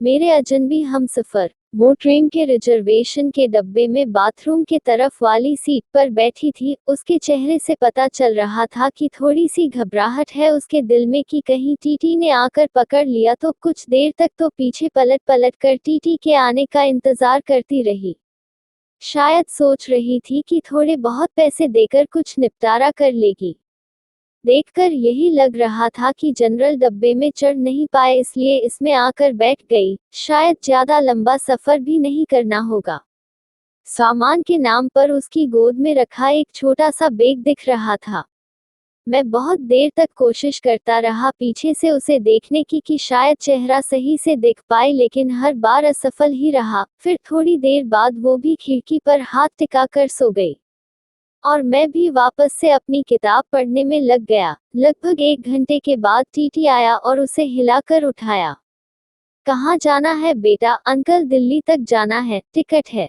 मेरे अजनबी हमसफर। वो ट्रेन के रिजर्वेशन के डब्बे में बाथरूम के तरफ वाली सीट पर बैठी थी। उसके चेहरे से पता चल रहा था कि थोड़ी सी घबराहट है उसके दिल में कि कहीं टीटी ने आकर पकड़ लिया तो। कुछ देर तक तो पीछे पलट पलट कर टीटी के आने का इंतजार करती रही। शायद सोच रही थी कि थोड़े बहुत पैसे देकर कुछ निपटारा कर लेगी। देखकर यही लग रहा था कि जनरल डब्बे में चढ़ नहीं पाए इसलिए इसमें आकर बैठ गई। शायद ज्यादा लंबा सफर भी नहीं करना होगा। सामान के नाम पर उसकी गोद में रखा एक छोटा सा बैग दिख रहा था। मैं बहुत देर तक कोशिश करता रहा पीछे से उसे देखने की कि शायद चेहरा सही से दिख पाए, लेकिन हर बार असफल ही रहा। फिर थोड़ी देर बाद वो भी खिड़की पर हाथ टिकाकर सो गई और मैं भी वापस से अपनी किताब पढ़ने में लग गया। लगभग 1 घंटे के बाद टीटी आया और उसे हिलाकर उठाया। कहाँ जाना है बेटा? अंकल, दिल्ली तक जाना है, टिकट है।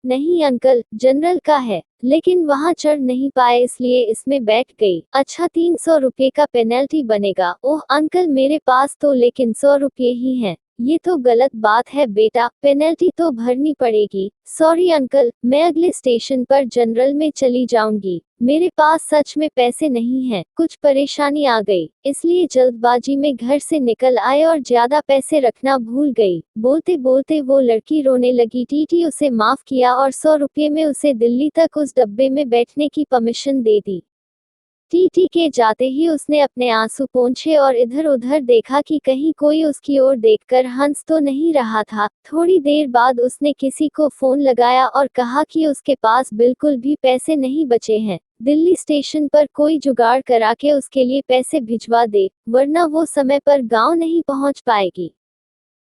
नहीं अंकल, जनरल का है। लेकिन वहाँ चढ़ नहीं पाए इसलिए इसमें बैठ गई। अच्छा, 300 रुपये का पेनल्टी बनेगा। ओह अंकल, मेरे पास तो लेकिन 100 रुपये ही हैं। ये तो गलत बात है बेटा, पेनल्टी तो भरनी पड़ेगी। सॉरी अंकल, मैं अगले स्टेशन पर जनरल में चली जाऊंगी। मेरे पास सच में पैसे नहीं हैं, कुछ परेशानी आ गई इसलिए जल्दबाजी में घर से निकल आए और ज्यादा पैसे रखना भूल गई। बोलते बोलते वो लड़की रोने लगी। टीटी उसे माफ किया और 100 रुपये में उसे दिल्ली तक उस डब्बे में बैठने की परमिशन दे दी। टीटी के जाते ही उसने अपने आंसू पोंछे और इधर उधर देखा कि कहीं कोई उसकी ओर देखकर हंस तो नहीं रहा था। थोड़ी देर बाद उसने किसी को फोन लगाया और कहा कि उसके पास बिल्कुल भी पैसे नहीं बचे हैं। दिल्ली स्टेशन पर कोई जुगाड़ करा के उसके लिए पैसे भिजवा दे, वरना वो समय पर गांव नहीं पहुंच पाएगी।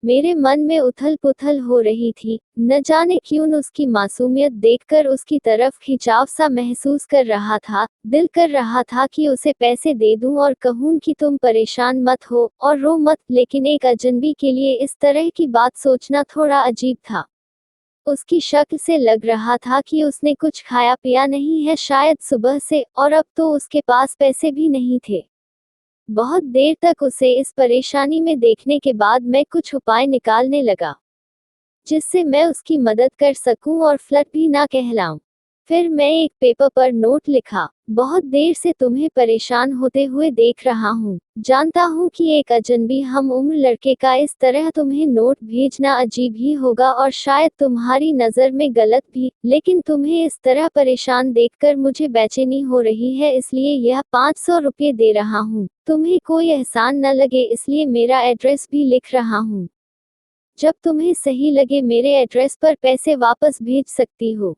मेरे मन में उथल पुथल हो रही थी। न जाने क्यों उसकी मासूमियत देखकर उसकी तरफ खिंचाव सा महसूस कर रहा था। दिल कर रहा था कि उसे पैसे दे दूं और कहूं कि तुम परेशान मत हो और रो मत, लेकिन एक अजनबी के लिए इस तरह की बात सोचना थोड़ा अजीब था। उसकी शक्ल से लग रहा था कि उसने कुछ खाया पिया नहीं है शायद सुबह से, और अब तो उसके पास पैसे भी नहीं थे। बहुत देर तक उसे इस परेशानी में देखने के बाद मैं कुछ उपाय निकालने लगा जिससे मैं उसकी मदद कर सकूं और फ्लर्ट भी ना कहलाऊं। फिर मैं एक पेपर पर नोट लिखा। बहुत देर से तुम्हें परेशान होते हुए देख रहा हूं। जानता हूं कि एक अजनबी हम उम्र लड़के का इस तरह तुम्हें नोट भेजना अजीब ही होगा और शायद तुम्हारी नजर में गलत भी, लेकिन तुम्हें इस तरह परेशान देखकर मुझे बेचैनी हो रही है इसलिए यह 500 रुपये दे रहा हूं। तुम्हें कोई एहसान न लगे इसलिए मेरा एड्रेस भी लिख रहा हूं। जब तुम्हें सही लगे मेरे एड्रेस पर पैसे वापस भेज सकती हो।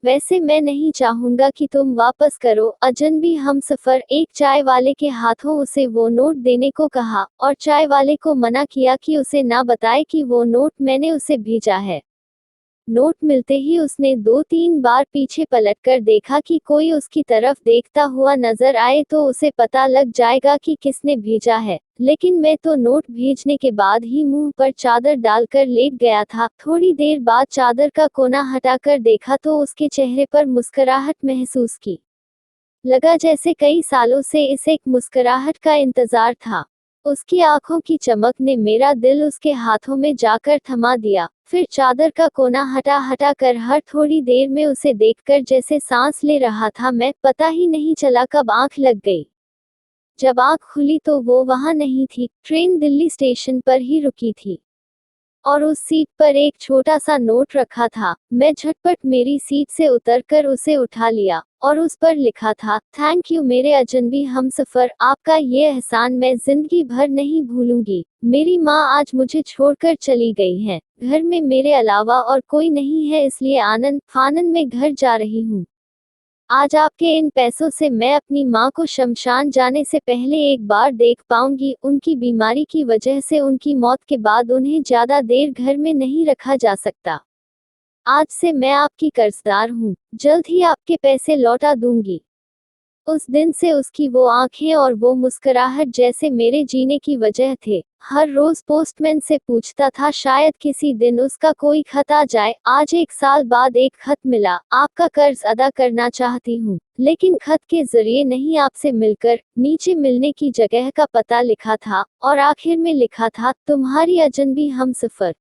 वैसे मैं नहीं चाहूंगा कि तुम वापस करो। अजनबी हमसफर। एक चाय वाले के हाथों उसे वो नोट देने को कहा और चाय वाले को मना किया कि उसे ना बताए कि वो नोट मैंने उसे भेजा है। नोट मिलते ही उसने 2-3 बार पीछे पलटकर देखा कि कोई उसकी तरफ देखता हुआ नजर आए तो उसे पता लग जाएगा कि किसने भेजा है। लेकिन मैं तो नोट भेजने के बाद ही मुंह पर चादर डालकर लेट गया था। थोड़ी देर बाद चादर का कोना हटाकर देखा तो उसके चेहरे पर मुस्कुराहट महसूस की। लगा जैसे कई सालों से इस एक मुस्कुराहट का इंतजार था। उसकी आंखों की चमक ने मेरा दिल उसके हाथों में जाकर थमा दिया। फिर चादर का कोना हटा हटा कर हर थोड़ी देर में उसे देखकर जैसे सांस ले रहा था मैं। पता ही नहीं चला कब आंख लग गई। जब आंख खुली तो वो वहां नहीं थी। ट्रेन दिल्ली स्टेशन पर ही रुकी थी और उस सीट पर एक छोटा सा नोट रखा था। मैं झटपट मेरी सीट से उतरकर उसे उठा लिया और उस पर लिखा था, थैंक यू मेरे अजनबी हमसफर, आपका ये एहसान मैं जिंदगी भर नहीं भूलूंगी। मेरी माँ आज मुझे छोड़कर चली गई हैं। घर में मेरे अलावा और कोई नहीं है इसलिए आनंद फानन में घर जा रही हूँ। आज आपके इन पैसों से मैं अपनी माँ को शमशान जाने से पहले एक बार देख पाऊंगी। उनकी बीमारी की वजह से उनकी मौत के बाद उन्हें ज्यादा देर घर में नहीं रखा जा सकता। आज से मैं आपकी कर्जदार हूँ, जल्द ही आपके पैसे लौटा दूंगी। उस दिन से उसकी वो आंखें और वो मुस्कुराहट जैसे मेरे जीने की वजह थे। हर रोज पोस्टमैन से पूछता था, शायद किसी दिन उसका कोई खत आ जाए। आज 1 साल बाद एक खत मिला। आपका कर्ज अदा करना चाहती हूँ, लेकिन खत के जरिए नहीं, आपसे मिलकर। नीचे मिलने की जगह का पता लिखा था और आखिर में लिखा था, तुम्हारी अजनबी हमसफर।